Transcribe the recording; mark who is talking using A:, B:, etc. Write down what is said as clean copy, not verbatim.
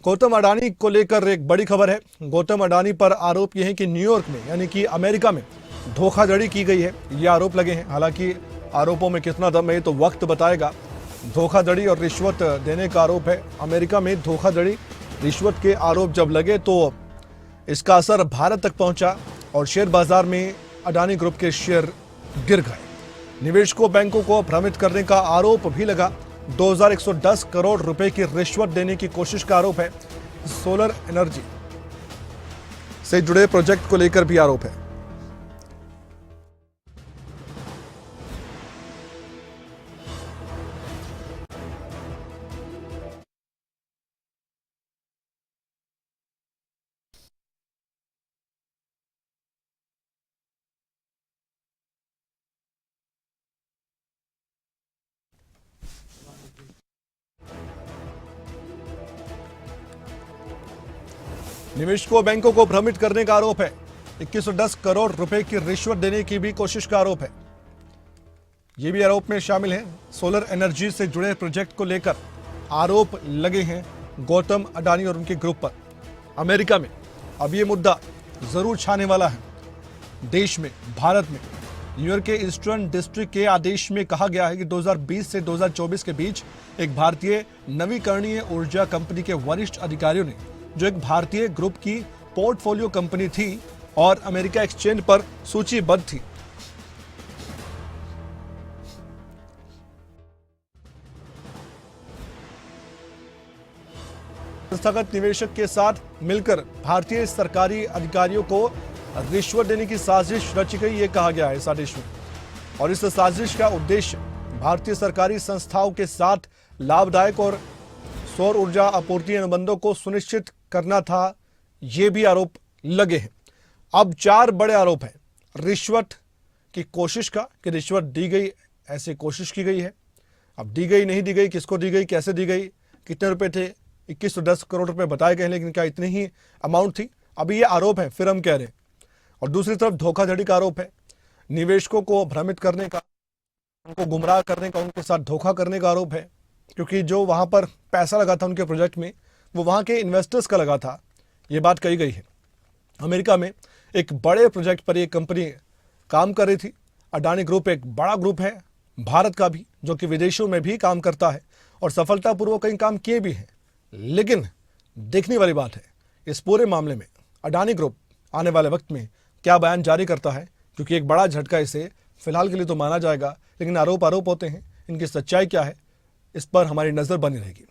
A: गौतम अडानी को लेकर एक बड़ी खबर है। गौतम अडानी पर आरोप यह है कि न्यूयॉर्क में यानी कि अमेरिका में धोखाधड़ी की गई है, ये आरोप लगे हैं। हालांकि आरोपों में कितना दम है तो वक्त बताएगा। धोखाधड़ी और रिश्वत देने का आरोप है। अमेरिका में धोखाधड़ी रिश्वत के आरोप जब लगे तो इसका असर भारत तक पहुंचा और शेयर बाजार में अडानी ग्रुप के शेयर गिर गए। निवेशकों बैंकों को भ्रमित करने का आरोप भी लगा। 2110 करोड़ रुपए की रिश्वत देने की कोशिश का आरोप है। सोलर एनर्जी से जुड़े प्रोजेक्ट को लेकर भी आरोप है। निवेशकों बैंकों को भ्रमित करने का आरोप है। 2110 करोड़ रुपए की रिश्वत देने की भी कोशिश का आरोप है। ये भी आरोप में शामिल है। सोलर एनर्जी से जुड़े प्रोजेक्ट को लेकर आरोप लगे हैं गौतम अडानी और उनके ग्रुप पर। अमेरिका में अब ये मुद्दा जरूर छाने वाला है। देश में, भारत में न्यूयॉर्क के ईस्टर्न डिस्ट्रिक्ट के आदेश में कहा गया है कि 2020 से 2024 के बीच एक भारतीय नवीकरणीय ऊर्जा कंपनी के वरिष्ठ अधिकारियों ने, जो एक भारतीय ग्रुप की पोर्टफोलियो कंपनी थी और अमेरिका एक्सचेंज पर सूचीबद्ध थी, संस्थागत निवेशक के साथ मिलकर भारतीय सरकारी अधिकारियों को रिश्वत देने की साजिश रची गई, ये कहा गया है इस आदेश में। और इस साजिश का उद्देश्य भारतीय सरकारी संस्थाओं के साथ लाभदायक और सौर ऊर्जा आपूर्ति अनुबंधों को सुनिश्चित करना था। ये भी आरोप लगे हैं। अब 4 बड़े आरोप हैं रिश्वत की कोशिश का, कि रिश्वत दी गई, ऐसे कोशिश की गई है। अब दी गई, नहीं दी गई, किसको दी गई, कैसे दी गई, कितने रुपए थे, 2110 करोड़ रुपए बताए गए, लेकिन क्या इतनी ही अमाउंट थी? अभी ये आरोप है, फिर हम कह रहे हैं। और दूसरी तरफ धोखाधड़ी का आरोप है, निवेशकों को भ्रमित करने का, उनको गुमराह करने का, उनके साथ धोखा करने का आरोप है। क्योंकि जो वहां पर पैसा लगा था उनके प्रोजेक्ट में, वो वहां के इन्वेस्टर्स का लगा था, ये बात कही गई है। अमेरिका में एक बड़े प्रोजेक्ट पर ये कंपनी काम कर रही थी। अडानी ग्रुप एक बड़ा ग्रुप है भारत का भी, जो कि विदेशों में भी काम करता है और सफलतापूर्वक कई काम किए भी हैं। लेकिन देखने वाली बात है इस पूरे मामले में अडानी ग्रुप आने वाले वक्त में क्या बयान जारी करता है, क्योंकि एक बड़ा झटका इसे फिलहाल के लिए तो माना जाएगा, लेकिन आरोप होते हैं। इनकी सच्चाई क्या है, इस पर हमारी नजर बनी रहेगी।